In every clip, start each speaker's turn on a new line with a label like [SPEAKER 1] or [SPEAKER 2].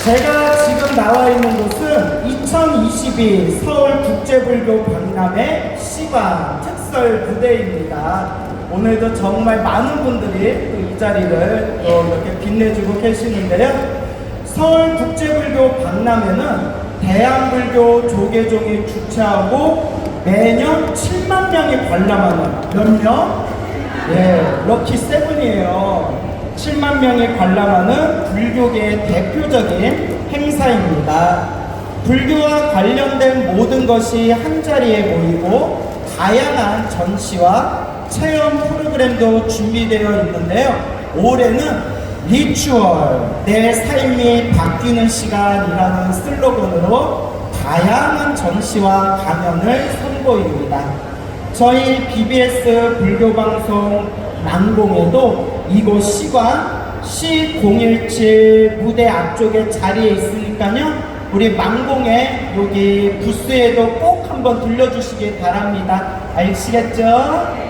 [SPEAKER 1] 제가 지금 나와 있는 곳은 2022 서울국제불교 박람회 시관 특설 무대입니다. 오늘도 정말 많은 분들이 또 이 자리를 또 이렇게 빛내주고 계시는데요. 서울국제불교 박람회는 대한불교 조계종이 주최하고 매년 7만 명이 관람하는 몇 명? 럭키 세븐이에요. 7만 명이 관람하는 불교계의 대표적인 행사입니다. 불교와 관련된 모든 것이 한자리에 모이고 다양한 전시와 체험 프로그램도 준비되어 있는데요. 올해는 리추얼, 내 삶이 바뀌는 시간이라는 슬로건으로 다양한 전시와 강연을 선보입니다. 저희 BBS 불교방송 망공에도 이곳 시관 C017 무대 앞쪽에 자리에 있으니까요. 우리 망공에 여기 부스에도 꼭 한번 들려주시기 바랍니다. 아시겠죠?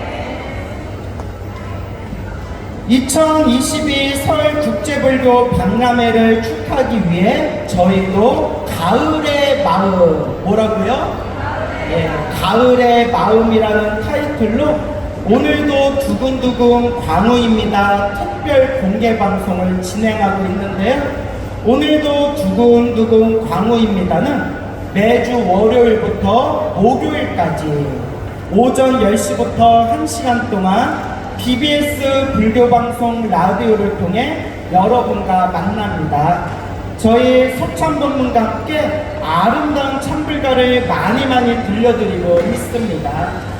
[SPEAKER 1] 2022 서울국제불교 박람회를 축하하기 위해 저희도 가을의 마음, 뭐라고요? 가을의 마음이라는 타이틀로 오늘도 두근두근 광우입니다 특별 공개 방송을 진행하고 있는데요. 오늘도 두근두근 광우입니다는 매주 월요일부터 목요일까지 오전 10시부터 1시간 동안 BBS 불교방송 라디오를 통해 여러분과 만납니다. 저희 소참법문과 함께 아름다운 참불가를 많이 들려드리고 있습니다.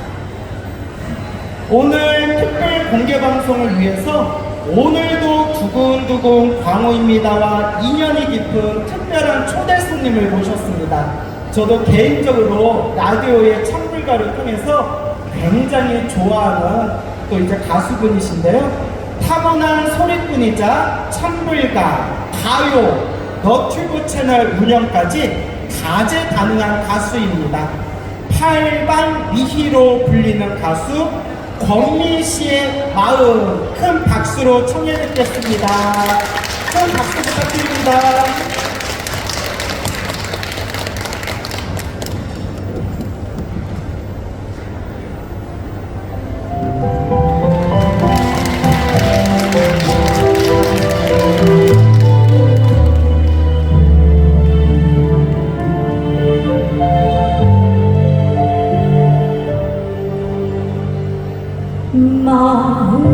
[SPEAKER 1] 오늘 특별 공개 방송을 위해서 오늘도 두근두근 광우입니다와 인연이 깊은 특별한 초대 손님을 모셨습니다. 저도 개인적으로 라디오의 참불가를 통해서 굉장히 좋아하는 또 이제 가수분이신데요. 타고난 소리꾼이자 참불가, 가요, 너튜브 채널 운영까지 다재다능한 가수입니다. 팔방 미희로 불리는 가수 권미 씨의 마음 큰 박수로 청해 듣겠습니다. 큰 박수 부탁드립니다.
[SPEAKER 2] 마음은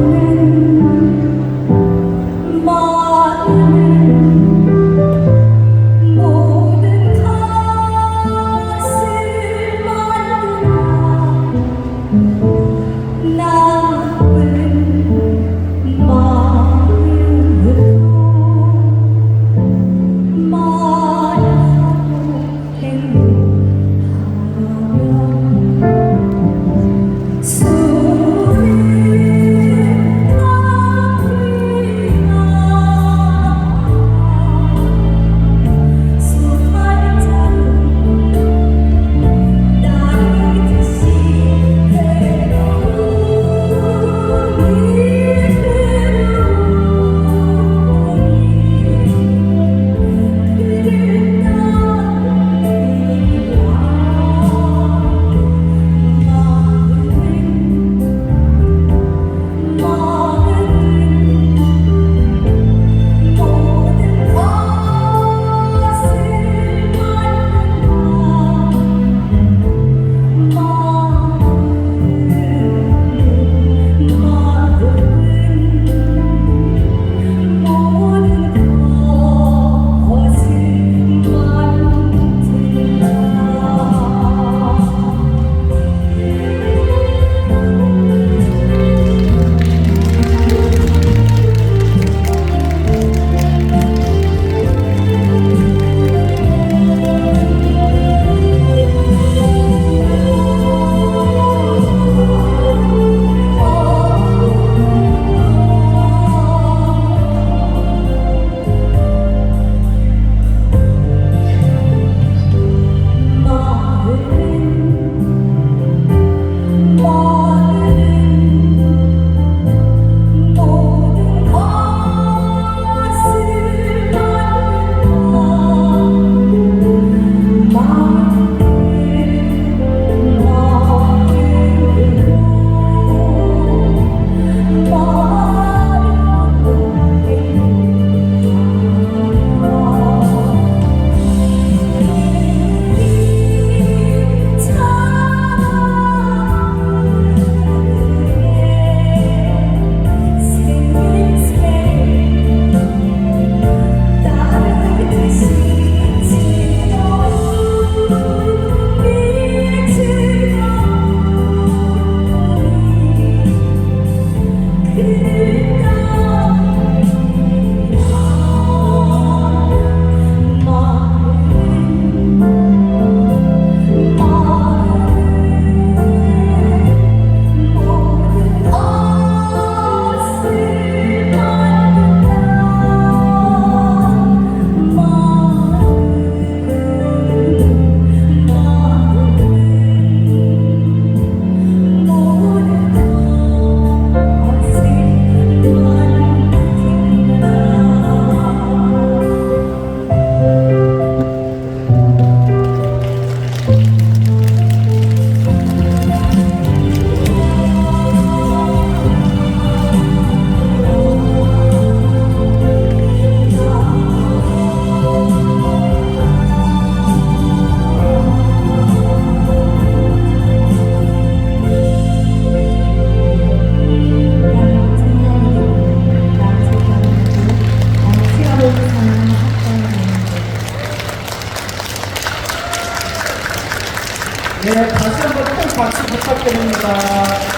[SPEAKER 1] 네, 다시 한번 큰 박수 부탁드립니다.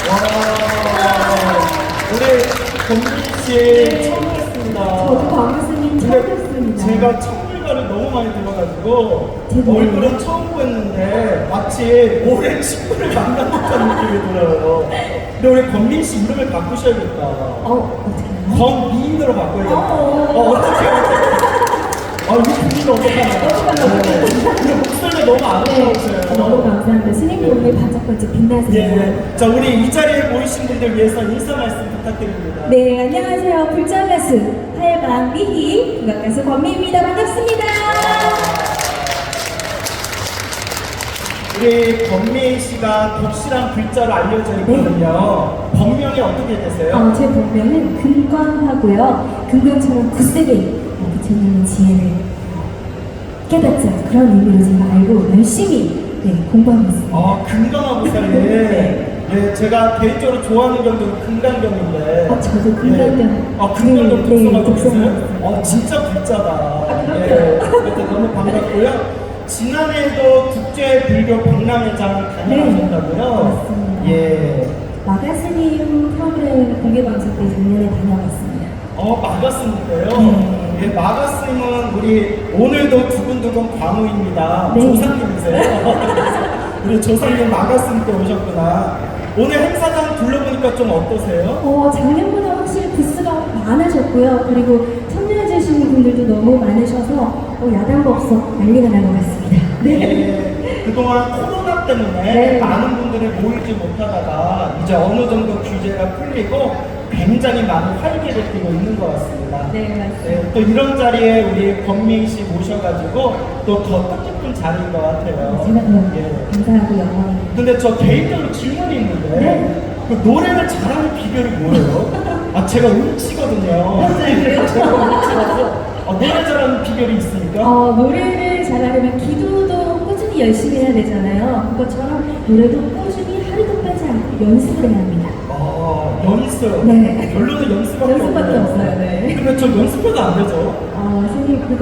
[SPEAKER 1] 와, 우리 권민씨 처음 뵀습니다.
[SPEAKER 2] 저도 강교수님 처음 뵙습니다.
[SPEAKER 1] 제가 청물가를 너무 많이 들어가지고
[SPEAKER 2] 제가요?
[SPEAKER 1] 얼굴은 처음 뵀는데 마치 오랜 친구를 만난 듯한 느낌이 들어요. 근데 우리 권민씨 이름을 바꾸셔야겠다.
[SPEAKER 2] 어떻게
[SPEAKER 1] 권미인으로 바꿔야겠다.
[SPEAKER 2] 어.
[SPEAKER 1] 어떻게? 이거 분위기 어떡하냐. 근데 목소리가 너무 아름다우세요.
[SPEAKER 2] 너무 감사합니다. 스님이 오늘 반짝반짝 빛나세요.
[SPEAKER 1] 예. 자, 우리 이 자리에 모이신 분들 위해서 인사 말씀 부탁드립니다.
[SPEAKER 2] 네, 안녕하세요. 불장 가수 팔방 미희 국악 가수 권미입니다. 반갑습니다.
[SPEAKER 1] 우리 권미 씨가 독실한 글자로 알려져 있거든요. 본명이 어떻게 되세요?
[SPEAKER 2] 제 본명은 금광하고요. 금광처럼 굳세게 부처님의 지혜를 깨닫자 그런 의미로 제가 알고 열심히 공부하고 있습니다.
[SPEAKER 1] 금강하고 살이. 예, 제가 개인적으로 좋아하는 경도 금강경인데.
[SPEAKER 2] 저도 금강경.
[SPEAKER 1] 금강경 독서가고
[SPEAKER 2] 독서가고
[SPEAKER 1] 있어요? 진짜 글자다.
[SPEAKER 2] 그럼요.
[SPEAKER 1] 예, 그래서 너무 반갑고요. 지난해에도 국제불교 박람회장 다녀가셨다고요?
[SPEAKER 2] 맞습니다.
[SPEAKER 1] 예.
[SPEAKER 2] 마가스님 프로그램 공개방송 때 작년에 다녀왔습니다.
[SPEAKER 1] 마가스님인데요. 예, 마가스님은 우리 오늘도 두근두근 광우입니다.
[SPEAKER 2] 네.
[SPEAKER 1] 조상님이세요? 우리 조상님 마가스님 때 오셨구나. 오늘 행사장 둘러보니까 좀 어떠세요?
[SPEAKER 2] 작년보다 확실히 부스가 많아졌고요. 그리고 참여해주시는 분들도 너무 많으셔서 야단거 없어 난리가 난 것 같습니다.
[SPEAKER 1] 네. 그동안 코로나 때문에
[SPEAKER 2] 네.
[SPEAKER 1] 많은 분들이 모이지 못하다가 이제 어느 정도 규제가 풀리고 굉장히 많은 활기를 띠고 있는 것 같습니다.
[SPEAKER 2] 네, 맞습니다.
[SPEAKER 1] 네, 또 이런 자리에 우리 권민 씨 모셔가지고 또 더 뜻깊은 자리인 것 같아요.
[SPEAKER 2] 제가 더
[SPEAKER 1] 예.
[SPEAKER 2] 감사하고 영광입니다.
[SPEAKER 1] 근데 저 개인적으로 질문이 있는데
[SPEAKER 2] 네.
[SPEAKER 1] 그 노래를 잘하는 비결이 뭐예요? 제가 음치거든요. 제가 음치라서 노래 잘하는 비결이 있습니까?
[SPEAKER 2] 노래를 잘하려면 기도도 꾸준히 열심히 해야 되잖아요. 그것처럼 노래도 꾸준히 하루도 빼지 않고 연습을 해야 합니다.
[SPEAKER 1] 연습.
[SPEAKER 2] 네.
[SPEAKER 1] 결론은 연습밖에
[SPEAKER 2] 없어요. 네.
[SPEAKER 1] 근데 저 연습해도 안 되죠?
[SPEAKER 2] 선생님, 그거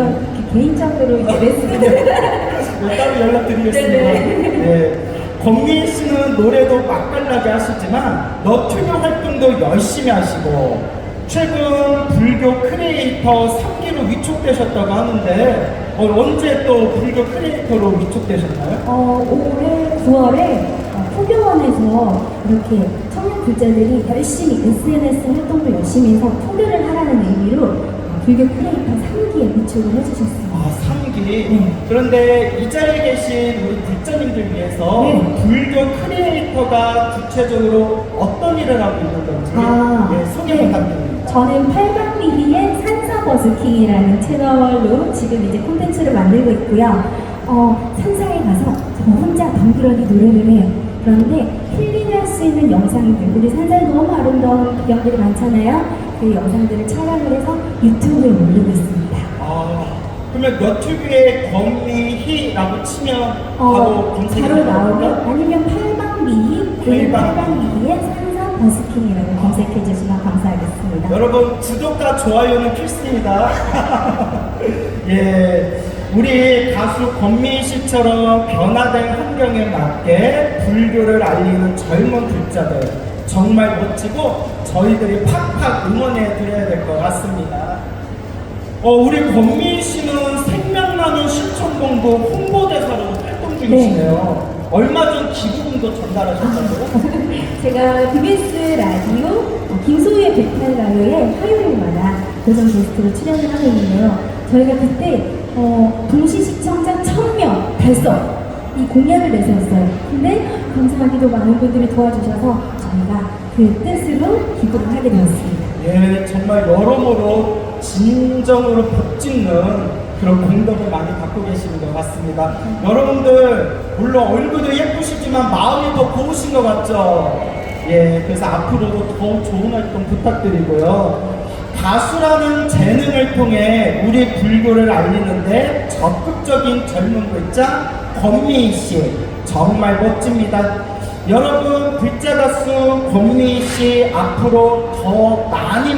[SPEAKER 2] 개인적으로 이제 레슨을.
[SPEAKER 1] 네, 따로 연락드리겠습니다. 네. 권민 씨는 노래도 맛깔나게 하시지만 너튜브 활동도 열심히 하시고 최근 불교 크리에이터 3기로 위촉되셨다고 하는데 언제 또 불교 크리에이터로 위촉되셨나요?
[SPEAKER 2] 올해 9월에 포교원에서 이렇게 청년 불자들이 열심히 SNS 활동도 열심히 해서 포교를 하라는 의미로 불교 크리에이터 3기에 위촉을 해주셨습니다.
[SPEAKER 1] 3기?
[SPEAKER 2] 네.
[SPEAKER 1] 그런데 이 자리에 계신 우리 불자님들 위해서
[SPEAKER 2] 네.
[SPEAKER 1] 불교 크리에이터가 구체적으로 어떤 일을 하고 있는 건지 소개 부탁드립니다.
[SPEAKER 2] 저는 팔방미희의 산사버스킹이라는 채널로 지금 이제 콘텐츠를 만들고 있고요. 산사에 가서 정말 혼자 덩그러니 노래를 해요. 그런데 힐링할 수 있는 영상들, 우리 산사에 너무 아름다운 구경들이 많잖아요. 그 영상들을 촬영을 해서 유튜브에 올리고 있습니다.
[SPEAKER 1] 그러면 너튜브에 권미희라고 치면 바로 검색이
[SPEAKER 2] 바로 나오면 아니면 팔방미희, 팔방미희의 산사버스킹이라고 검색해 주시면 감사하겠습니다.
[SPEAKER 1] 여러분 구독과 좋아요는 필수입니다. 예, 우리 가수 권민 씨처럼 변화된 환경에 맞게 불교를 알리는 젊은 불자들 정말 멋지고 저희들이 팍팍 응원해 드려야 될 것 같습니다. 우리 권민 씨는 생명나는 신청공부 홍보대사로 활동 중이시네요. 얼마 전 기부금도 전달하셨다고요?
[SPEAKER 2] 제가 BBS 라디오 김소희의 백팔가요에 화요일마다 고정 게스트로 출연을 하고 있는데요. 저희가 그때 동시 시청자 1000명 달성 이 공약을 내세웠어요. 근데 감사하게도 많은 분들이 도와주셔서 저희가 그 뜻으로 기부를 하게 되었습니다.
[SPEAKER 1] 예, 정말 여러모로 진정으로 복짓는 그런 공덕을 많이 갖고 계시는 것 같습니다. 여러분들 물론 얼굴도 예쁘시지만 마음이 더 고우신 것 같죠? 예, 그래서 앞으로도 더 좋은 활동 부탁드리고요. 가수라는 재능을 통해 우리 불교를 알리는데 적극적인 젊은 글자 권미희 씨 정말 멋집니다. 여러분 불자 가수 권미희 씨 앞으로 더 많이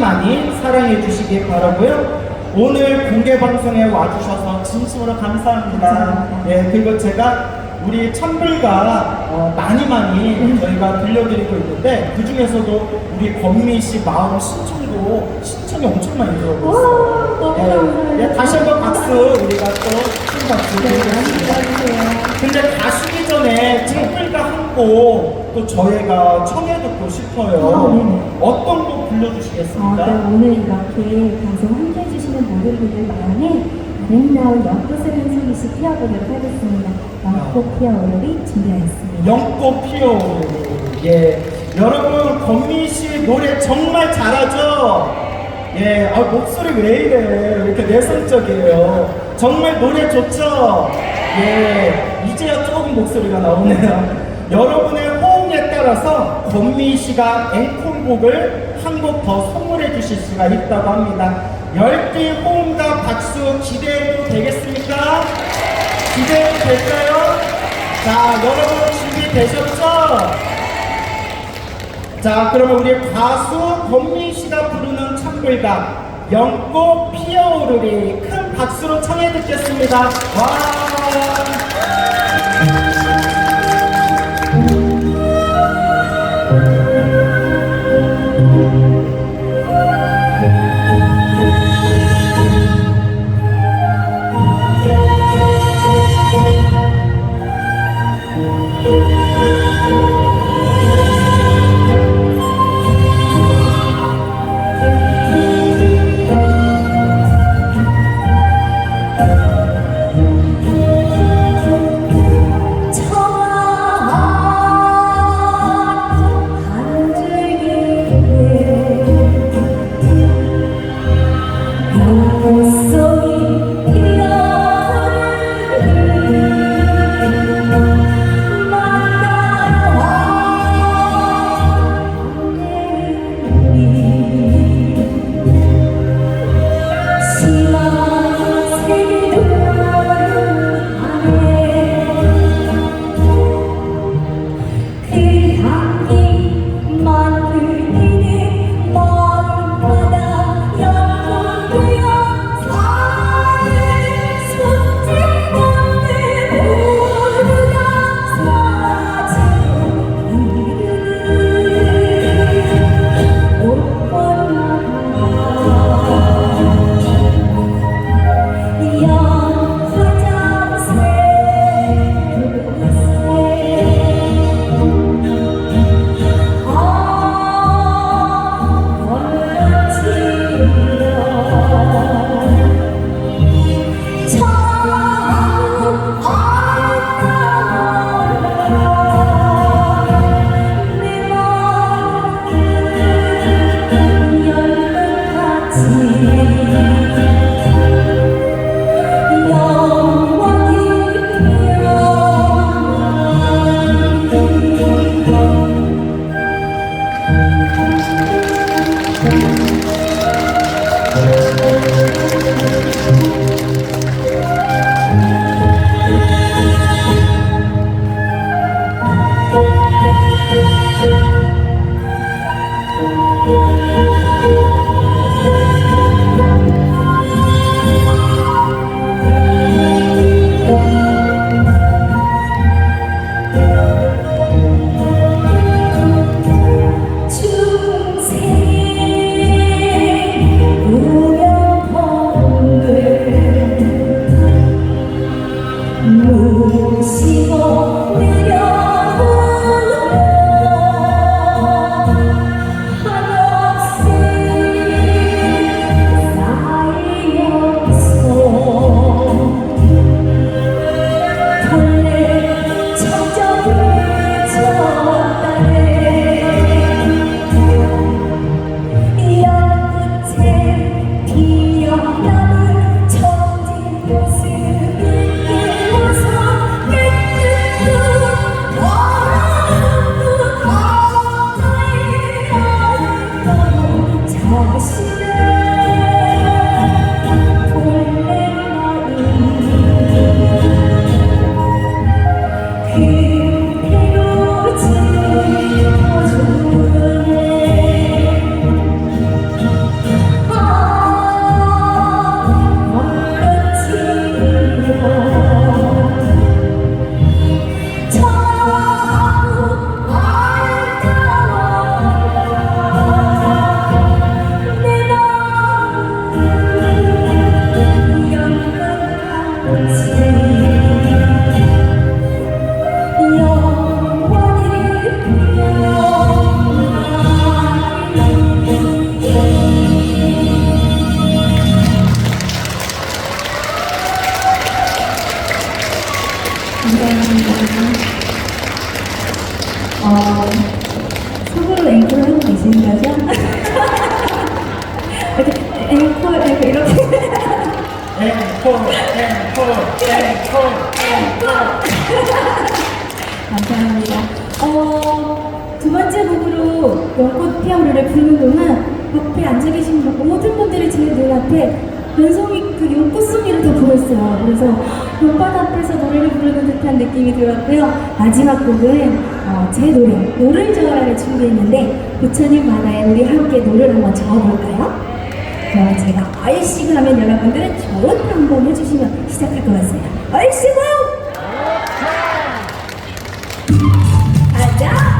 [SPEAKER 1] 사랑해 주시기 바라고요. 오늘 공개 방송에 와주셔서 진심으로 감사합니다. 예, 그리고 제가 우리 찬불가 많이 저희가 들려드리고 있는데 그 중에서도 우리 권미씨 마음 신청이 엄청 많이 들어오고 있어요.
[SPEAKER 2] 너무 감사해요.
[SPEAKER 1] 다시 한번 박수 우리가 또 큰 박수
[SPEAKER 2] 네, 많이
[SPEAKER 1] 드리겠습니다.
[SPEAKER 2] 들어주세요.
[SPEAKER 1] 근데 가시기 전에 찬불가 한 곡 또 저희가 청해 듣고 싶어요.
[SPEAKER 2] 네네.
[SPEAKER 1] 어떤 곡 불러주시겠습니까?
[SPEAKER 2] 네, 오늘 이렇게 방송 함께 해주시는 모든 분들 마음에 아름다운 연꽃을 한 송이씩 피워보도록 하겠습니다. 연꽃 피어오르리 준비하였습니다.
[SPEAKER 1] 연꽃 피어오르리. 예. 여러분, 권미씨 노래 정말 잘하죠? 예. 목소리 왜 이래? 이렇게 내성적이에요. 정말 노래 좋죠? 예. 이제야 조금 목소리가 나오네요. 여러분의 호응에 따라서 권미씨가 앵콜곡을 한 곡 더 선물해 주실 수가 있다고 합니다. 열띤 호응과 박수 기대해도 되겠습니까? 기대해도 될까요? 자, 여러분 준비되셨죠? 자, 그러면 우리 가수 권미씨가 부르는 찬불가 연꽃 피어오르리 큰 박수로 청해 듣겠습니다. 와!
[SPEAKER 2] 감사합니다. 속으로 앵콜 하고 계시는 거죠? 이렇게 앵콜 이렇게
[SPEAKER 1] 앵콜.
[SPEAKER 2] 감사합니다. 두 번째 곡으로 연꽃 피어오르를 부르는 동안 옆에 앉아 계신 모든 분들이 제 눈앞에 연송이 그 연꽃송이를 다 부르었어요. 그래서 연꽃 앞에서 노래를 부르는 듯한 느낌이 들었고요. 마지막 곡은 제 노를 저어라를 준비했는데 부처님 만화에 우리 함께 노를 한번 저어볼까요? 그럼 제가 얼씨구 하면 여러분들은 저부터 한번 해주시면 시작할 것 같습니다. 얼씨구! 가자!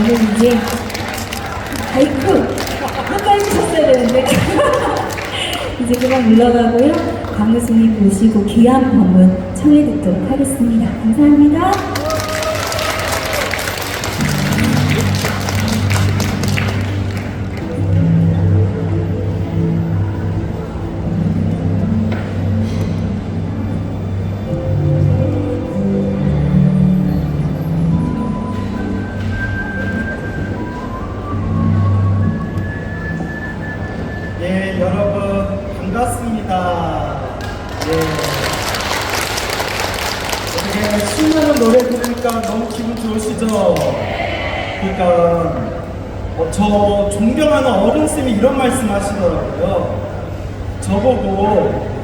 [SPEAKER 2] 저는 이제 하이쿠 아까 해주셨어야 되는데 이제 그만 물러가고요. 강우스님 모시고 귀한 법문 청해 듣도록 하겠습니다. 감사합니다.
[SPEAKER 1] 예, 여러분 반갑습니다. 예. 어떻게 신나는 노래 들으니까 너무 기분 좋으시죠? 그러니까 저 존경하는 어른쌤이 이런 말씀 하시더라고요. 저보고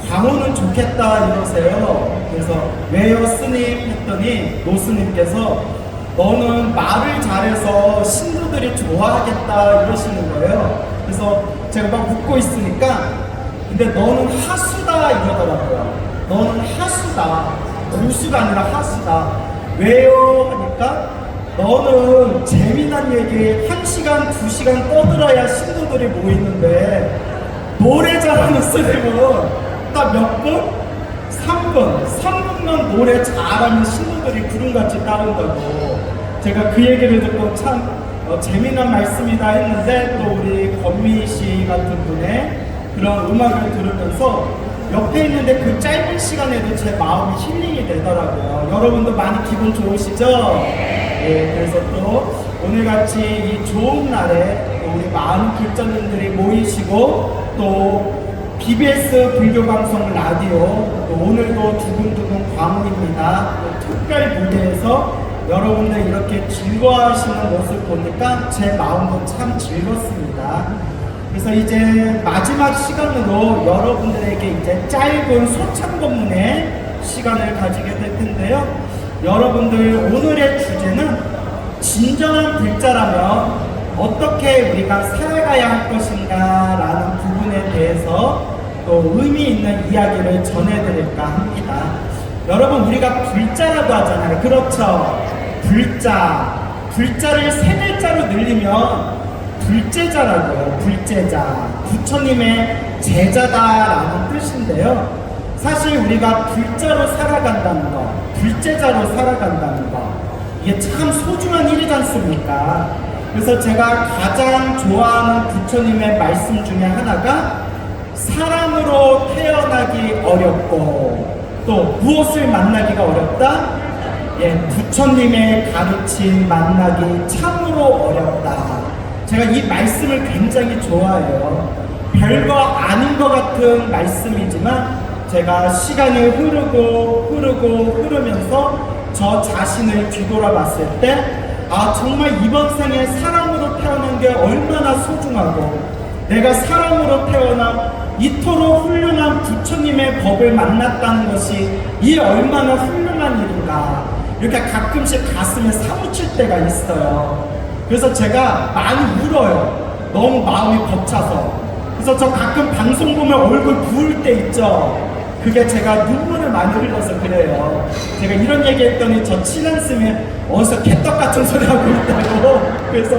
[SPEAKER 1] 광호는 좋겠다 이러세요. 그래서 왜요 스님 했더니 노스님께서 너는 말을 잘해서 신도들이 좋아하겠다 이러시는 거예요. 그래서 제가 막 웃고 있으니까 근데 너는 하수다 이러더라고요. 너는 하수다. 고수가 아니라 하수다. 왜요? 하니까 너는 재미난 얘기 1시간, 2시간 떠들어야 신도들이 모이는데 노래 잘하는 스님은 딱 몇 분? 3분. 3분만 노래 잘하면 신도들이 구름같이 따른다고. 제가 그 얘기를 듣고 참 재미난 말씀이다 했는데 또 우리 권미 씨 같은 분의 그런 음악을 들으면서 옆에 있는데 그 짧은 시간에도 제 마음이 힐링이 되더라고요. 여러분도 많이 기분 좋으시죠? 네, 그래서 또 오늘같이 이 좋은 날에 또 우리 많은 불자님들이 모이시고 또 BBS 불교방송 라디오 또 오늘도 두근두근 광운입니다. 또 특별 무대에서 여러분들 이렇게 즐거워하시는 모습 보니까 제 마음도 참 즐겁습니다. 그래서 이제 마지막 시간으로 여러분들에게 이제 짧은 소창법문의 시간을 가지게 될 텐데요. 여러분들 오늘의 주제는 진정한 불자라면 어떻게 우리가 살아가야 할 것인가 라는 부분에 대해서 또 의미 있는 이야기를 전해드릴까 합니다. 여러분 우리가 불자라고 하잖아요. 그렇죠? 불자. 불자를 세 글자로 늘리면 불제자라고요. 불제자. 부처님의 제자다라는 뜻인데요. 사실 우리가 불자로 살아간다는 거, 불제자로 살아간다는 거, 이게 참 소중한 일이지 않습니까? 그래서 제가 가장 좋아하는 부처님의 말씀 중에 하나가 사람으로 태어나기 어렵고 또 무엇을 만나기가 어렵다? 예, 부처님의 가르침 만나기 참으로 어렵다. 제가 이 말씀을 굉장히 좋아해요. 별거 아닌 것 같은 말씀이지만 제가 시간이 흐르면서 저 자신을 뒤돌아봤을 때 아 정말 이번 생에 사람으로 태어난 게 얼마나 소중하고 내가 사람으로 태어나 이토록 훌륭한 부처님의 법을 만났다는 것이 이 얼마나 훌륭한 일인가 이렇게 가끔씩 가슴에 사무칠 때가 있어요. 그래서 제가 많이 울어요. 너무 마음이 벅차서. 그래서 저 가끔 방송 보면 얼굴 부을 때 있죠. 그게 제가 눈물을 많이 흘려서 그래요. 제가 이런 얘기 했더니 저 친한 스님이 어디서 개떡 같은 소리 하고 있다고 그래서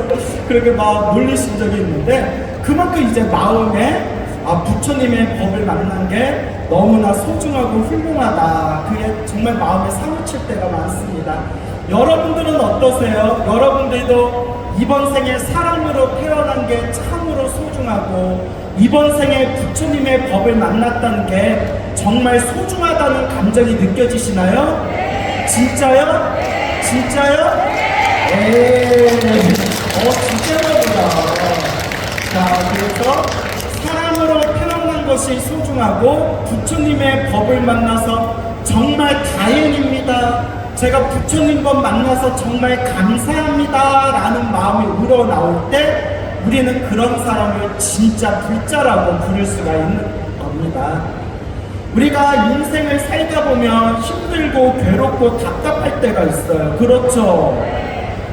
[SPEAKER 1] 그렇게 막 놀리신 적이 있는데 그만큼 이제 마음에 아 부처님의 법을 만난 게 너무나 소중하고 훌륭하다. 그게 정말 마음에 사무칠 때가 많습니다. 여러분들은 어떠세요? 여러분들도 이번 생에 사람으로 태어난 게 참으로 소중하고 이번 생에 부처님의 법을 만났다는 게 정말 소중하다는 감정이 느껴지시나요? 진짜요? 진짜요? 진짜요 보다. 자, 그래서 사람으로 태어난 것이 소중하고 부처님의 법을 만나서 정말 다행입니다. 제가 부처님 법 만나서 정말 감사합니다 라는 마음이 우러나올 때 우리는 그런 사람을 진짜 불자라고 부를 수가 있는 겁니다. 우리가 인생을 살다 보면 힘들고 괴롭고 답답할 때가 있어요. 그렇죠?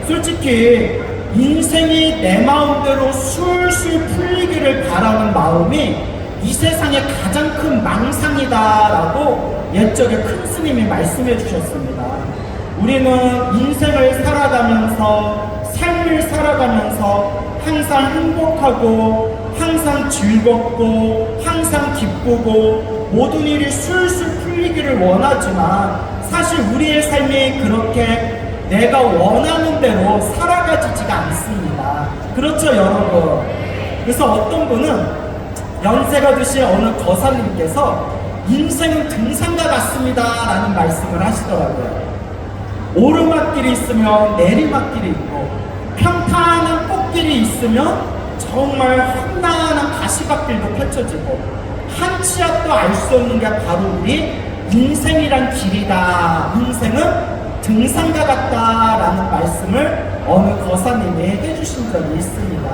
[SPEAKER 1] 솔직히 인생이 내 마음대로 술술 풀리기를 바라는 마음이 이 세상의 가장 큰 망상이다라고 옛적에 큰 스님이 말씀해 주셨습니다. 우리는 인생을 살아가면서 삶을 살아가면서 항상 행복하고 항상 즐겁고 항상 기쁘고 모든 일이 술술 풀리기를 원하지만 사실 우리의 삶이 그렇게 내가 원하는 대로 살아가지지가 않습니다. 그렇죠 여러분? 그래서 어떤 분은 연세가 드신 어느 거사님께서 인생은 등산과 같습니다 라는 말씀을 하시더라고요. 오르막길이 있으면 내리막길이 있고 평탄한 꽃길이 있으면 정말 험난한 가시밭길도 펼쳐지고 한 치 앞도 알 수 없는 게 바로 우리 인생이란 길이다. 인생은 등산과 같다라는 말씀을 어느 거사님이 해주신 적이 있습니다.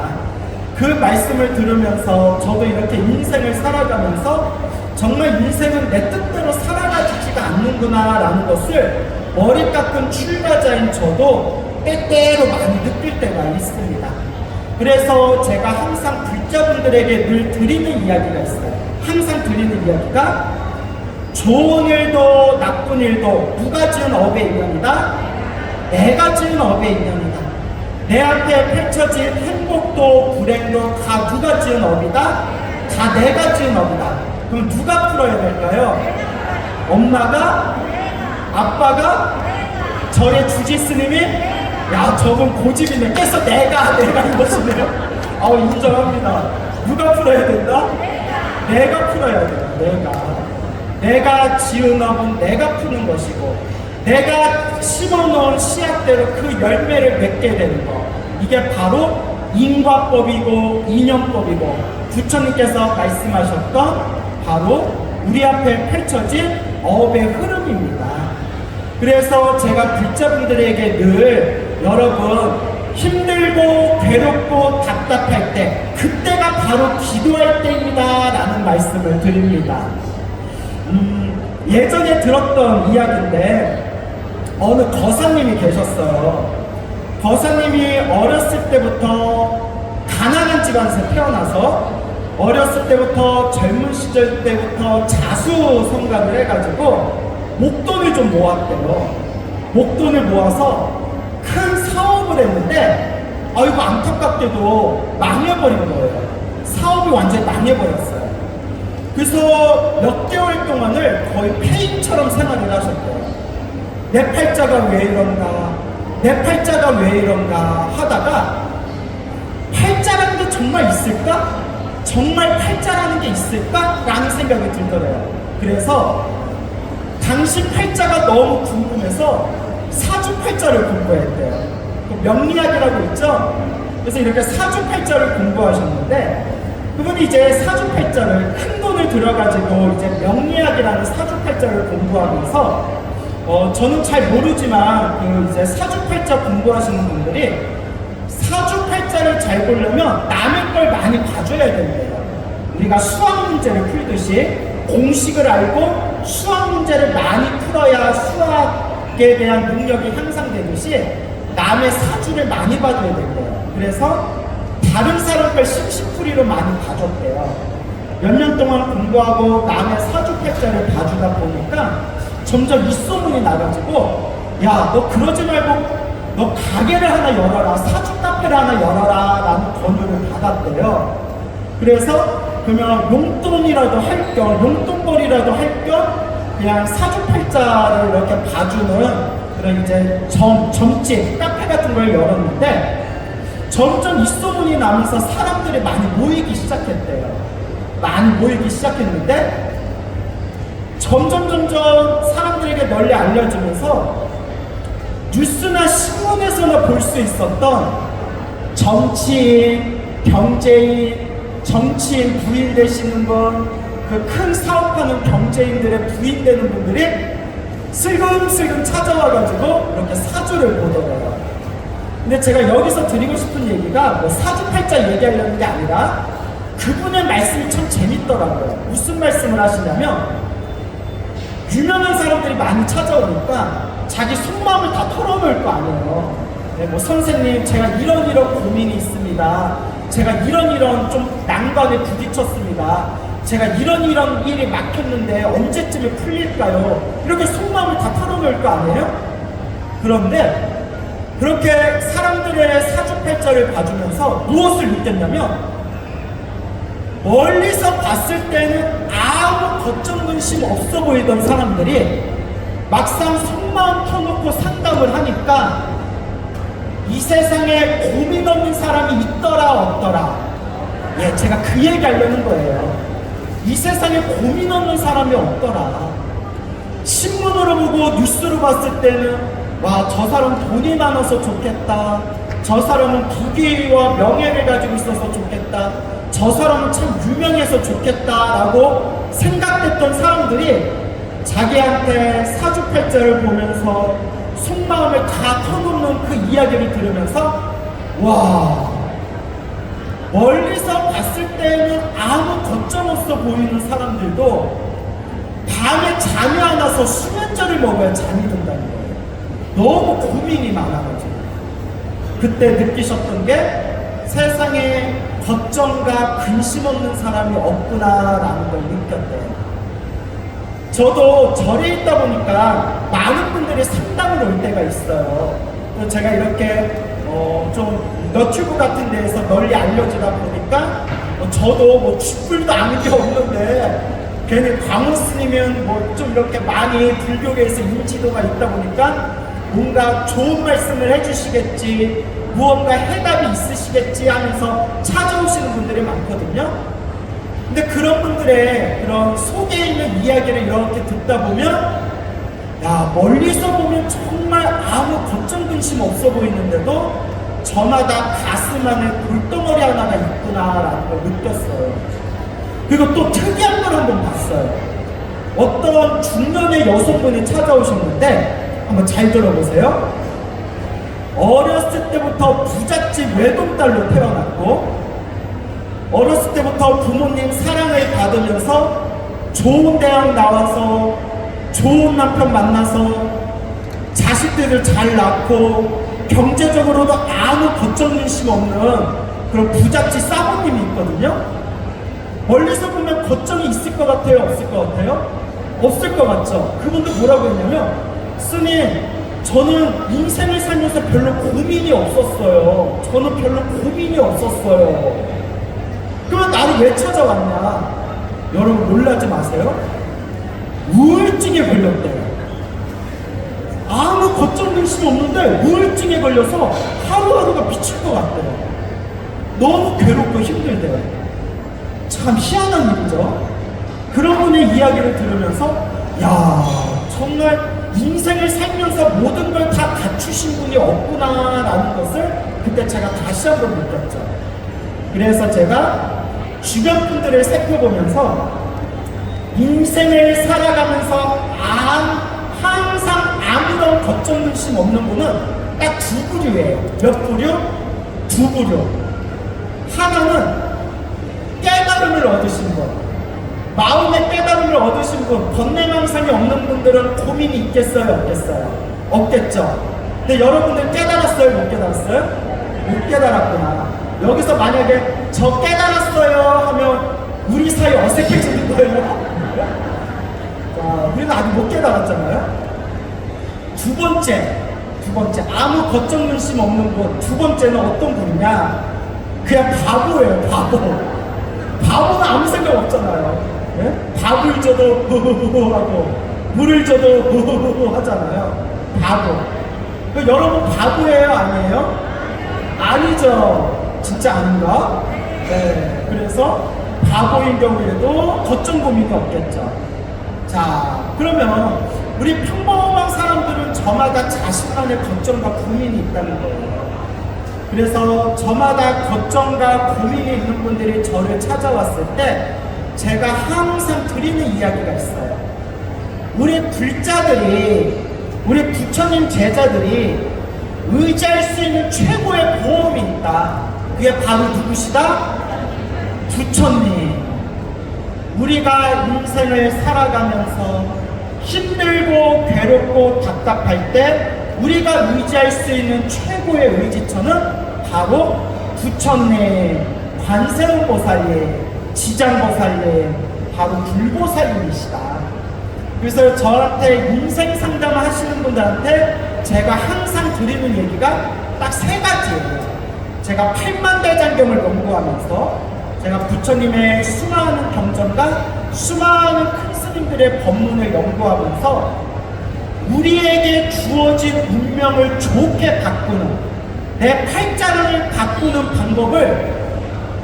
[SPEAKER 1] 그 말씀을 들으면서 저도 이렇게 인생을 살아가면서 정말 인생은 내 뜻대로 살아가지지가 않는구나 라는 것을 머리 깎은 출가자인 저도 때때로 많이 느낄 때가 있습니다. 그래서 제가 항상 불자분들에게 늘 드리는 이야기가 있어요. 항상 드리는 이야기가 좋은 일도 나쁜 일도 누가 지은 업의 인연이다? 내가 지은 업의 인연이다. 내 앞에 펼쳐진 행복도 불행도 다 누가 지은 업이다? 다 내가 지은 업이다. 그럼 누가 풀어야 될까요? 엄마가? 아빠가? 저의 주지스님이? 야, 저분 고집이네. 그래서 내가 이것이네요. 인정합니다. 누가 풀어야 된다? 내가 풀어야 돼요. 내가 지은 업은 내가 푸는 것이고, 내가 심어놓은 씨앗대로 그 열매를 맺게 되는 것. 이게 바로 인과법이고 인연법이고 부처님께서 말씀하셨던 바로 우리 앞에 펼쳐진 업의 흐름입니다. 그래서 제가 불자분들에게 늘 여러분 힘들고 괴롭고 답답할 때 그때가 바로 기도할 때입니다 라는 말씀을 드립니다. 예전에 들었던 이야기인데 어느 거사님이 계셨어요. 거사님이 어렸을 때부터 가난한 집안에서 태어나서 어렸을 때부터 젊은 시절 때부터 자수성가를 해가지고 목돈을 좀 모았대요. 목돈을 모아서 큰 사업을 했는데 아이고 안타깝게도 망해버린 거예요. 사업이 완전히 망해버렸어요. 그래서 몇 개월 동안을 거의 폐인처럼 생활을 하셨대요. 내 팔자가 왜 이런가 하다가 팔자라는 게 정말 있을까? 정말 팔자라는 게 있을까? 라는 생각이 들더래요. 그래서 당시 팔자가 너무 궁금해서 사주팔자를 공부했대요. 명리학이라고 있죠? 그래서 이렇게 사주팔자를 공부하셨는데 그분이 이제 사주팔자를 큰 돈을 들여가지고 이제 명리학이라는 사주팔자를 공부하면서 저는 잘 모르지만 그 이제 사주팔자 공부하시는 분들이 사주팔자를 잘 보려면 남의 걸 많이 봐줘야 된대요. 우리가 수학 문제를 풀듯이 공식을 알고 수학 문제를 많이 풀어야 수학에 대한 능력이 향상되듯이 남의 사주를 많이 봐줘야 된대요. 그래서 다른 사람 걸 씩씩풀이로 많이 봐줬대요. 몇 년 동안 공부하고 남의 사주팔자를 봐주다 보니까 점점 입소문이 나가지고 야, 너 그러지 말고 너 가게를 하나 열어라, 사주 카페를 하나 열어라 라는 권유를 받았대요. 그래서 그러면 용돈이라도 할 겸, 용돈벌이라도 할 겸 그냥 사주팔자를 이렇게 봐주는 그런 이제 점집, 카페 같은 걸 열었는데 점점 입소문이 나면서 사람들이 많이 모이기 시작했대요. 많이 모이기 시작했는데 점점 사람들에게 널리 알려지면서 뉴스나 신문에서나 볼 수 있었던 정치인, 경제인, 정치인 부인 되시는 분, 그 큰 사업하는 경제인들의 부인 되는 분들이 슬금슬금 찾아와가지고 이렇게 사주를 보더래요. 근데 제가 여기서 드리고 싶은 얘기가 뭐 사주팔자 얘기하려는 게 아니라 그분의 말씀이 참 재밌더라고요. 무슨 말씀을 하시냐면 유명한 사람들이 많이 찾아오니까 자기 속마음을 다 털어놓을 거 아니에요. 네, 뭐 선생님 제가 이런 고민이 있습니다. 제가 이런 좀 난관에 부딪혔습니다. 제가 이런 일이 막혔는데 언제쯤에 풀릴까요? 이렇게 속마음을 다 털어놓을 거 아니에요? 그런데 그렇게 사람들의 사주팔자를 봐주면서 무엇을 느꼈냐면 멀리서 봤을 때는 아무 걱정 근심 없어 보이던 사람들이 막상 속마음 터놓고 상담을 하니까 이 세상에 고민 없는 사람이 있더라 없더라. 예, 제가 그 얘기 하려는 거예요. 이 세상에 고민 없는 사람이 없더라. 신문으로 보고 뉴스로 봤을 때는 와, 저 사람 돈이 많아서 좋겠다. 저 사람은 부귀와 명예를 가지고 있어서 좋겠다. 저 사람은 참 유명해서 좋겠다라고 생각했던 사람들이 자기한테 사주팔자를 보면서 속마음을 다 터놓는 그 이야기를 들으면서 와, 멀리서 봤을 때는 아무 거점 없어 보이는 사람들도 밤에 잠이 안 와서 수면제를 먹어야 잠이 든다는 거예요. 너무 고민이 많아가지고 그때 느끼셨던 게 세상에 걱정과 근심 없는 사람이 없구나라는 걸 느꼈대요. 저도 절에 있다 보니까 많은 분들이 상담을 올 때가 있어요. 그래서 제가 이렇게 좀 너튜브 같은 데에서 널리 알려지다 보니까 저도 뭐 쥐뿔도 아는 게 없는데 괜히 광우 스님은 뭐 좀 이렇게 많이 불교계에서 인지도가 있다 보니까 뭔가 좋은 말씀을 해주시겠지, 무언가 해답이 있으시겠지 하면서 찾아오시는 분들이 많거든요. 근데 그런 분들의 그런 속에 있는 이야기를 이렇게 듣다 보면 야, 멀리서 보면 정말 아무 걱정 근심 없어 보이는데도 저마다 가슴 안에 돌덩어리 하나가 있구나라는 걸 느꼈어요. 그리고 또 특이한 걸 한번 봤어요. 어떤 중년의 여성분이 찾아오셨는데 한번 잘 들어보세요. 어렸을 때부터 부잣집 외동딸로 태어났고 어렸을 때부터 부모님 사랑을 받으면서 좋은 대학 나와서 좋은 남편 만나서 자식들을 잘 낳고 경제적으로도 아무 걱정 근심 없는 그런 부잣집 사모님이 있거든요. 멀리서 보면 걱정이 있을 것 같아요? 없을 것 같아요? 없을 것 같죠? 그분도 뭐라고 했냐면 스님, 저는 인생을 살면서 별로 고민이 없었어요. 저는 별로 고민이 없었어요. 그러면 나를 왜 찾아왔냐? 여러분 놀라지 마세요. 우울증에 걸렸대요. 아무 걱정 근심 없는데 우울증에 걸려서 하루하루가 미칠 것 같대요. 너무 괴롭고 힘들대요. 참 희한한 일이죠. 그런 분의 이야기를 들으면서 야, 정말 인생을 살면서 모든 걸 다 갖추신 분이 없구나라는 것을 그때 제가 다시 한번 느꼈죠. 그래서 제가 주변 분들을 살펴보면서 인생을 살아가면서 항상 아무런 걱정 근심 없는 분은 딱 두 부류예요. 몇 부류? 두 부류. 하나는 깨달음을 얻으신 분, 마음의 깨달음을 얻으신 분. 번뇌망상이 없는 분들은 고민이 있겠어요? 없겠어요? 없겠죠. 근데 여러분들 깨달았어요? 못 깨달았어요? 못 깨달았구나. 여기서 만약에 저 깨달았어요 하면 우리 사이 어색해지는 거예요. 자, 우리는 아직 못 깨달았잖아요. 두 번째, 아무 걱정 근심 없는 분. 두 번째는 어떤 분이냐? 그냥 바보예요, 바보. 바보는 아무 생각 없잖아요. 네? 밥을 줘도 후후후 하고 물을 줘도 후후후 하잖아요. 바보. 여러분 바보예요, 아니에요? 아니죠. 진짜 아닌가? 네. 그래서 바보인 경우에도 걱정 고민이 없겠죠. 자, 그러면 우리 평범한 사람들은 저마다 자신만의 걱정과 고민이 있다는 거예요. 그래서 저마다 걱정과 고민이 있는 분들이 저를 찾아왔을 때 제가 항상 드리는 이야기가 있어요. 우리 불자들이, 우리 부처님 제자들이 의지할 수 있는 최고의 보험이 있다. 그게 바로 누구시다? 부처님. 우리가 인생을 살아가면서 힘들고 괴롭고 답답할 때 우리가 의지할 수 있는 최고의 의지처는 바로 부처님, 관세음보살님, 지장보살님, 바로 불보살님이시다. 그래서 저한테 인생 상담을 하시는 분들한테 제가 항상 드리는 얘기가 딱 세 가지예요. 제가 8만대장경을 연구하면서 제가 부처님의 수많은 경전과 수많은 큰 스님들의 법문을 연구하면서 우리에게 주어진 운명을 좋게 바꾸는, 내 팔자를 바꾸는 방법을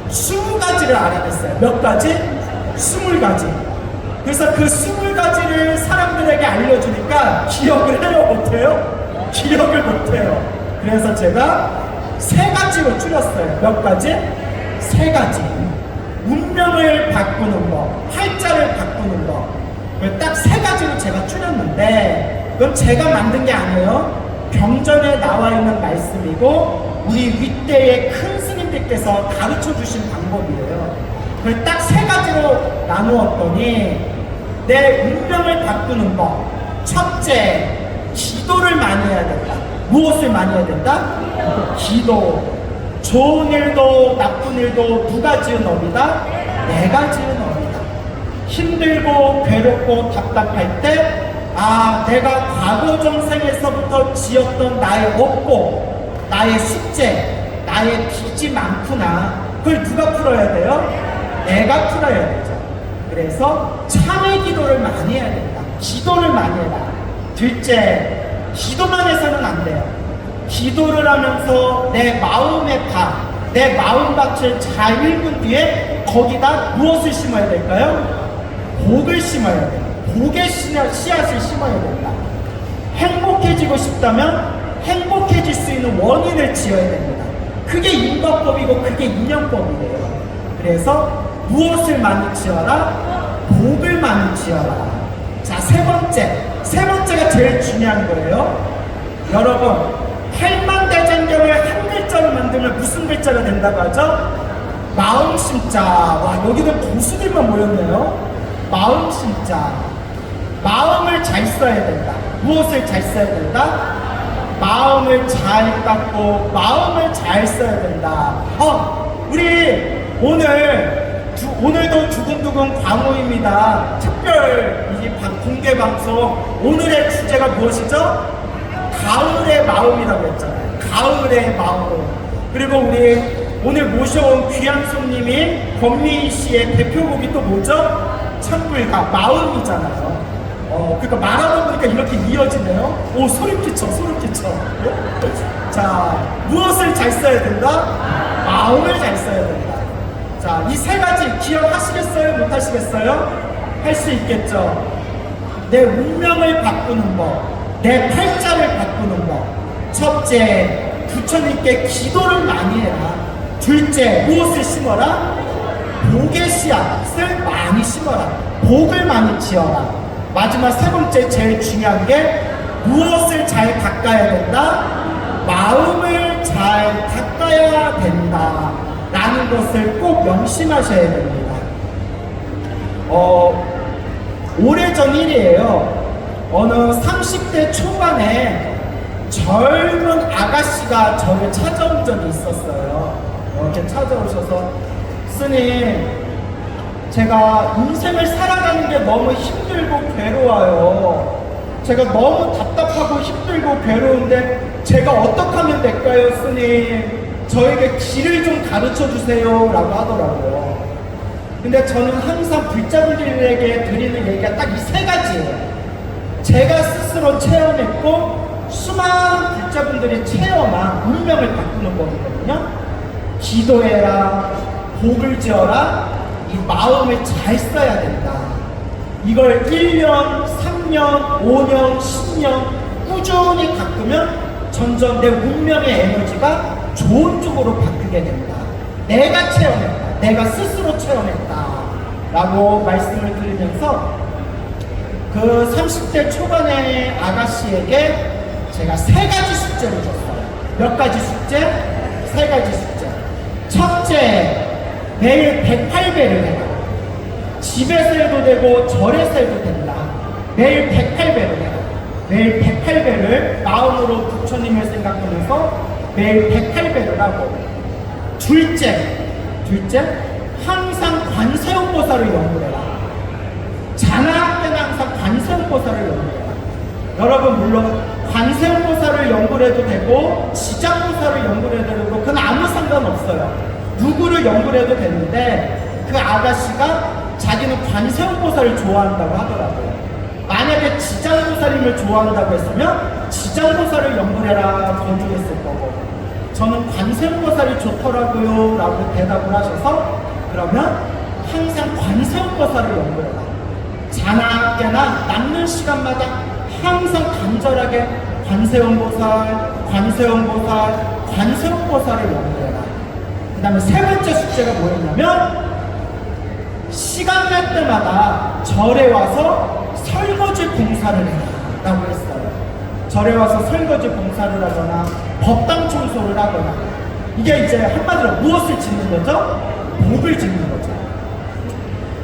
[SPEAKER 1] 20가지를 알아냈어요. 몇 가지? 20가지. 그래서 그 20가지를 사람들에게 알려주니까 기억을 해요? 못해요? 기억을 못해요. 그래서 제가 3가지로 줄였어요. 몇 가지? 3가지. 운명을 바꾸는 법, 팔자를 바꾸는 법, 딱 세 가지로 제가 줄였는데 그건 제가 만든 게 아니에요. 경전에 나와 있는 말씀이고 우리 윗대의 큰 스님들께서 가르쳐 주신 방법이에요. 그걸 딱 세 가지로 나누었더니 내 운명을 바꾸는 법. 첫째, 기도를 많이 해야 된다. 무엇을 많이 해야 된다? 기도. 좋은 일도 나쁜 일도 누가 지은 업이다? 내가 지은 업이다. 힘들고 괴롭고 답답할 때 내가 과거 전생에서부터 지었던 나의 업고 나의 숙제, 나의 빚이 많구나. 그걸 누가 풀어야 돼요? 내가 풀어야 되죠. 그래서 참회 기도를 많이 해야 된다. 기도를 많이 해라. 둘째, 기도만 해서는 안 돼요. 기도를 하면서 내 마음의 밭, 내 마음밭을 잘 읽은 뒤에 거기다 무엇을 심어야 될까요? 복을 심어야 돼요. 복의 씨앗을 심어야 된다. 행복해지고 싶다면 행복해질 수 있는 원인을 지어야 됩니다. 그게 인과법이고 그게 인연법이에요. 그래서 무엇을 많이 지어라? 복을 많이 지어라. 자, 세 번째가 제일 중요한 거예요. 여러분, 팔만대장경을 한 글자로 만들면 무슨 글자가 된다고 하죠? 마음심자. 와, 여기는 고수들만 모였네요. 마음심자. 마음을 잘 써야 된다. 무엇을 잘 써야 된다? 마음을 잘 갖고 마음을 잘 써야 된다. 우리 오늘도 두근두근 광호입니다. 특별 공개 방송. 오늘의 주제가 무엇이죠? 가을의 마음이라고 했잖아요. 가을의 마음. 그리고 우리 오늘 모셔온 귀한 손님이 권미희 씨의 대표곡이 또 뭐죠? 찬불가 마음이잖아요. 그러니까 말하다 보니까 이렇게 이어지네요. 오, 소름 끼쳐. 자, 무엇을 잘 써야 된다? 마음을 잘 써야 된다. 자, 이 세 가지 기억하시겠어요? 못하시겠어요? 할 수 있겠죠? 내 운명을 바꾸는 법, 내 팔자를 바꾸는 법. 첫째, 부처님께 기도를 많이 해라. 둘째, 무엇을 심어라? 복의 씨앗을 많이 심어라. 복을 많이 지어라. 마지막 세 번째, 제일 중요한 게 무엇을 잘 닦아야 된다? 마음을 잘 닦아야 된다 라는 것을 꼭 명심하셔야 됩니다. 오래전 일이에요. 어느 30대 초반에 젊은 아가씨가 저를 찾아온 적이 있었어요. 이렇게 찾아오셔서, 스님, 제가 인생을 살아가는 게 너무 힘들고 괴로워요. 제가 너무 답답하고 힘들고 괴로운데 제가 어떻게 하면 될까요, 스님? 저에게 길을 좀 가르쳐 주세요 라고 하더라고요. 근데 저는 항상 불자분들에게 드리는 얘기가 딱 이 세 가지예요. 제가 스스로 체험했고 수많은 불자분들이 체험한 운명을 바꾸는 거거든요. 기도해라, 복을 지어라, 이 마음을 잘 써야 된다. 이걸 1년, 3년, 5년, 10년 꾸준히 가꾸면 점점 내 운명의 에너지가 좋은 쪽으로 바뀌게 된다. 내가 체험했다. 내가 스스로 체험했다. 라고 말씀을 드리면서 그 30대 초반의 아가씨에게 제가 세 가지 숙제를 줬어요. 몇 가지 숙제? 세 가지 숙제. 첫째, 매일 108배를 해라. 집에서 해도 되고 절에서 해도 된다. 매일 108배를 해라. 매일 108배를 마음으로 부처님을 생각하면서 매일 108배를 하고. 둘째, 항상 관세음보살을 연구해라. 자나 때는 항상 관세음보살을 연구해라. 여러분, 물론 관세음보살을 연구해도 되고 지장보살을 연구해도 되고 그건 아무 상관없어요. 누구를 연구해도 되는데 그 아가씨가 자기는 관세음보살을 좋아한다고 하더라고요. 만약에 지장보살님을 좋아한다고 했으면 지장보살을 연구해라 거주했을 거고, 저는 관세음보살이 좋더라고요 라고 대답을 하셔서 그러면 항상 관세음보살을 연구해라. 자나 깨나 남는 시간마다 항상 간절하게 관세음보살 연구해라. 그 다음에 세 번째 숙제가 뭐였냐면 시간 날 때마다 절에 와서 설거지 봉사를 해라라고 했어요. 절에 와서 설거지 봉사를 하거나 법당 청소를 하거나, 이게 이제 한마디로 무엇을 짓는 거죠? 복을 짓는 거죠.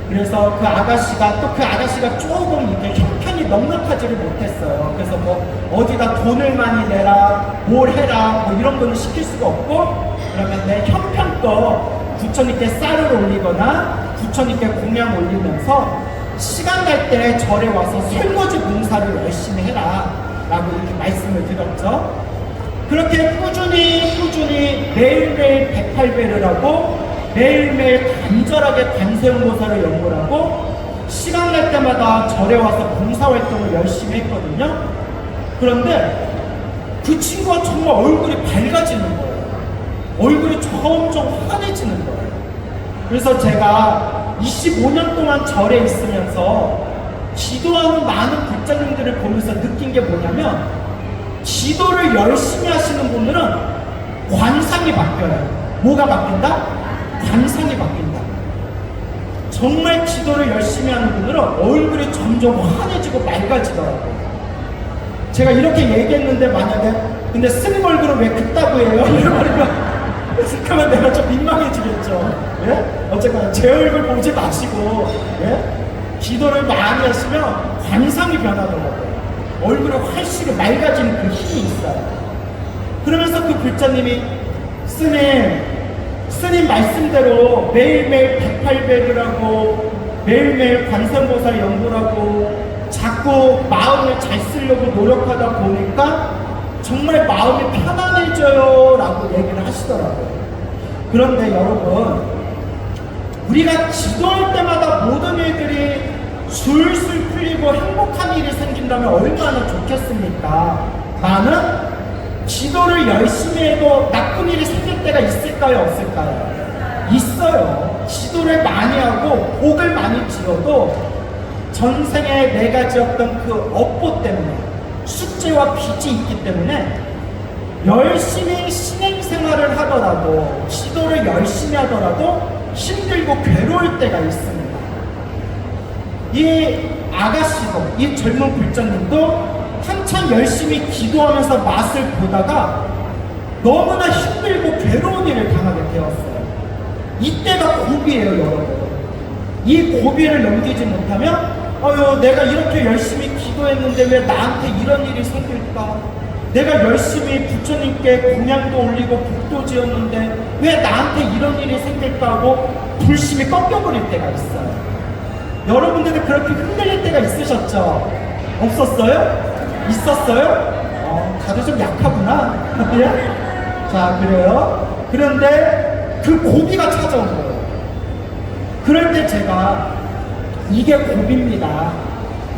[SPEAKER 1] 그래서 그 아가씨가 또 그 아가씨가 조금 이렇게 형편이 넉넉하지를 못했어요. 그래서 뭐 어디다 돈을 많이 내라, 뭘 해라, 뭐 이런 거는 시킬 수가 없고, 그러면 내 형편껏 부처님께 쌀을 올리거나 부처님께 공양 올리면서 시간 날 때 절에 와서 설거지 봉사를 열심히 해라 라고 이렇게 말씀을 드렸죠. 그렇게 꾸준히 매일매일 108배를 하고 매일매일 간절하게 관세음보살을 연구를 하고 시간 날 때마다 절에 와서 봉사활동을 열심히 했거든요. 그런데 그 친구가 정말 얼굴이 밝아지는 거예요. 얼굴이 점점 환해지는 거예요. 그래서 제가 25년 동안 절에 있으면서 기도하는 많은 불자님들을 보면서 느낀 게 뭐냐면, 기도를 열심히 하시는 분들은 관상이 바뀌어요. 뭐가 바뀐다? 관상이 바뀐다. 정말 기도를 열심히 하는 분들은 얼굴이 점점 환해지고 맑아지더라고요. 제가 이렇게 얘기했는데 만약에 근데 스님 얼굴은 왜 그따구예요? 이러면 그러면 내가 좀 민망해지겠죠. 예? 어쨌거나 제 얼굴 보지 마시고, 예? 기도를 많이 하시면 관상이 변하더라고요. 얼굴이 훨씬 맑아지는 그 힘이 있어요. 그러면서 그 불자님이 스님 말씀대로 매일매일 108배를 하고 매일매일 관세음보살 연구를 하고 자꾸 마음을 잘 쓰려고 노력하다 보니까 정말 마음이 편안해져요 라고 얘기를 하시더라고요. 그런데 여러분, 우리가 기도할 때마다 모든 일들이 술술 풀리고 행복한 일이 생긴다면 얼마나 좋겠습니까? 나는 기도를 열심히 해도 나쁜 일이 생길 때가 있을까요? 없을까요? 있어요. 기도를 많이 하고 복을 많이 지어도 전생에 내가 지었던 그 업보 때문에 숙제와 빚이 있기 때문에 열심히 신행생활을 하더라도 기도를 열심히 하더라도 힘들고 괴로울 때가 있습니다. 이 아가씨도, 이 젊은 불자님도 한참 열심히 기도하면서 맛을 보다가 너무나 힘들고 괴로운 일을 당하게 되었어요. 이때가 고비예요, 여러분. 이 고비를 넘기지 못하면 내가 이렇게 열심히 기도했는데 왜 나한테 이런 일이 생길까? 내가 열심히 부처님께 공양도 올리고 복도 지었는데 왜 나한테 이런 일이 생길까 하고 불심이 꺾여버릴 때가 있어요. 여러분들은 그렇게 흔들릴 때가 있으셨죠? 없었어요? 있었어요? 다들 좀 약하구나. 자, 그래요? 그런데 그 고비가 찾아온 거예요. 그럴 때 제가 이게 고비입니다.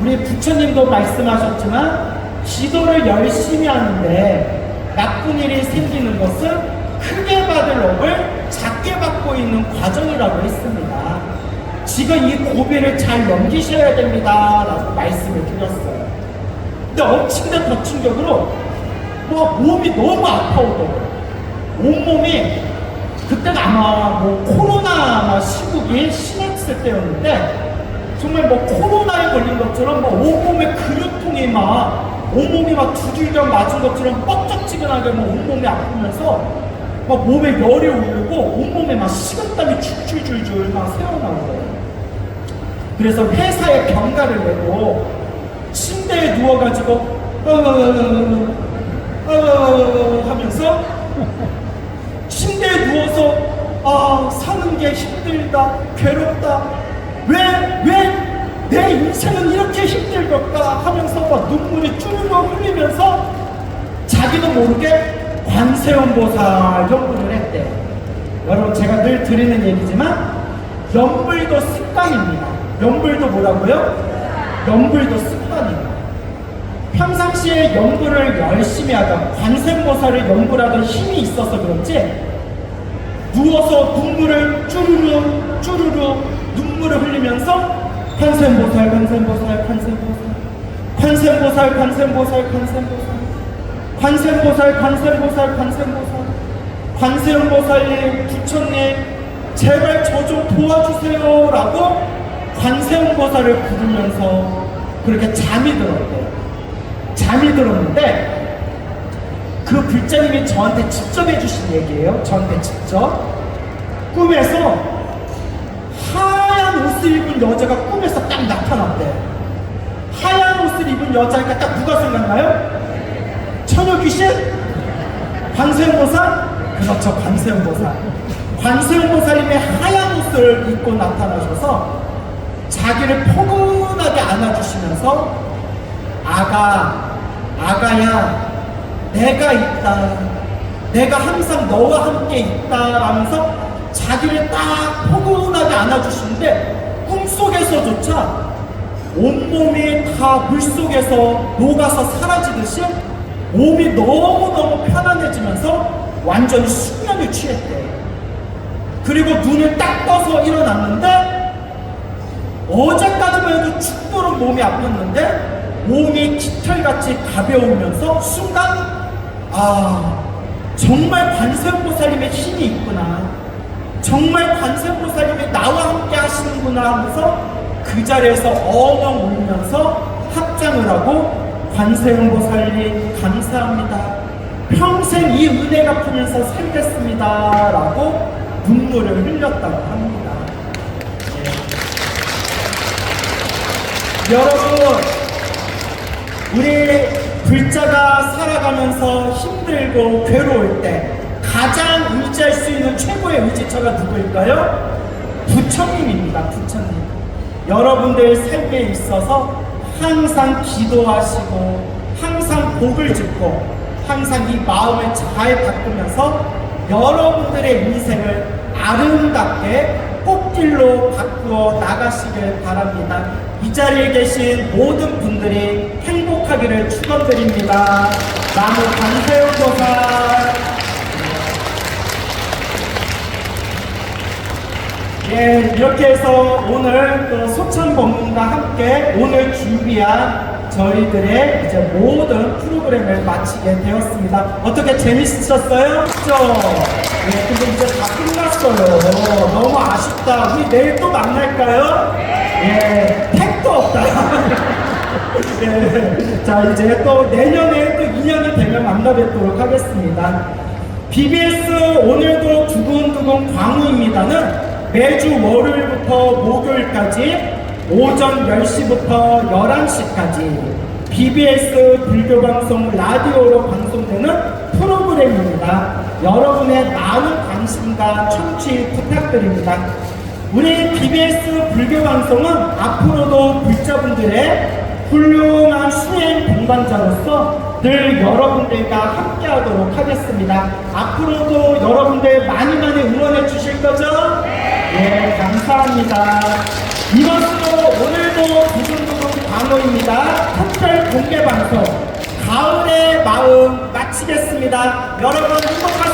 [SPEAKER 1] 우리 부처님도 말씀하셨지만 기도를 열심히 하는데 나쁜 일이 생기는 것은 크게 받을 업을 작게 받고 있는 과정이라고 했습니다. 지금 이 고비를 잘 넘기셔야 됩니다 라고 말씀을 드렸어요. 근데 엎친 데 덮친 격으로 몸이 너무 아파오더라고요. 온몸이, 그때가 아마 코로나 시국이 심했을 때였는데 정말 코로나에 걸린 것처럼 온몸에 근육통이 온몸이 두들겨 맞은 것처럼 뻑적지근하게 온몸이 아프면서 몸에 열이 오르고 온몸에 식은땀이 줄줄줄줄 새어나온 거예요. 그래서 회사에 병가를 내고 침대에 누워가지고 하면서 침대에 누워서 사는 게 힘들다, 괴롭다, 왜 내 인생은 이렇게 힘들 걸까 하면서 눈물이 쭈르르 흘리면서 자기도 모르게 관세음보살 연구를 했대요. 여러분, 제가 늘 드리는 얘기지만 연불도 습관입니다. 연불도 뭐라고요? 연불도 습관입니다. 평상시에 연구를 열심히 하던 관세음보살을 연구하던 힘이 있어서 그런지 누워서 눈물을 쭈르르 눈물을 흘리면서 관세음보살 관세음보살님, 부처님 제발 저 좀 도와주세요 라고 관세음보살을 부르면서 그렇게 잠이 들었대요. 잠이 들었는데 그 불자님이 저한테 직접 해주신 얘기예요. 저한테 직접 꿈에서 하얀 옷을 입은 여자가 꿈에서 딱 나타났대요. 하얀 옷을 입은 여자니까 딱 누가 생각나요? 처녀 귀신? 관세음보살? 그렇죠, 관세음보살. 관세음보살님의 하얀 옷을 입고 나타나셔서 자기를 포근하게 안아주시면서 아가야, 내가 있다. 내가 항상 너와 함께 있다라면서 자기를 딱 포근하게 안아주시는데 꿈속에서조차 온몸이 다 물속에서 녹아서 사라지듯이 몸이 너무너무 편안해지면서 완전히 숙면에 취했대요. 그리고 눈을 딱 떠서 일어났는데 어제까지만 해도 죽도록 몸이 아팠는데 몸이 깃털같이 가벼우면서 순간 정말 관세음보살님의 힘이 있구나, 정말 관세음보살님이 나와 함께 하시는구나 하면서 그 자리에서 엉엉 울면서 합장을 하고 관세음보살님 감사합니다, 평생 이 은혜 갚으면서 살겠습니다 라고 눈물을 흘렸다고 합니다. 여러분, 우리 불자가 살아가면서 힘들고 괴로울 때 가장 의지할 수 있는 최고의 의지처가 누구일까요? 부처님입니다. 부처님. 여러분들 삶에 있어서 항상 기도하시고 항상 복을 짓고 항상 이 마음을 잘 바꾸면서 여러분들의 인생을 아름답게 꽃길로 바꾸어 나가시길 바랍니다. 이 자리에 계신 모든 분들이 행복하기를 축원드립니다. 나무 관세음보살. 예, 이렇게 해서 오늘 또 소천법문과 함께 오늘 준비한 저희들의 이제 모든 프로그램을 마치게 되었습니다. 어떻게 재밌으셨어요? 그죠? 예, 근데 이제 다 끝났어요. 너무 아쉽다. 우리 내일 또 만날까요? 예, 택도 없다. 예, 자, 이제 또 내년에 또 2년이 되면 만나 뵙도록 하겠습니다. BBS 오늘도 두근두근 광우입니다는 매주 월요일부터 목요일까지 오전 10시부터 11시까지 BBS 불교방송 라디오로 방송되는 프로그램입니다. 여러분의 많은 관심과 청취 부탁드립니다. 우리 BBS 불교방송은 앞으로도 불자분들의 훌륭한 수행 동반자로서 늘 여러분들과 함께 하도록 하겠습니다. 앞으로도 여러분들 많이 응원해 주실 거죠? 네, 감사합니다. 이것으로 오늘도 두근두근 광어입니다. 특별 공개 방송 가을의 마음 마치겠습니다. 여러분 행복하세요.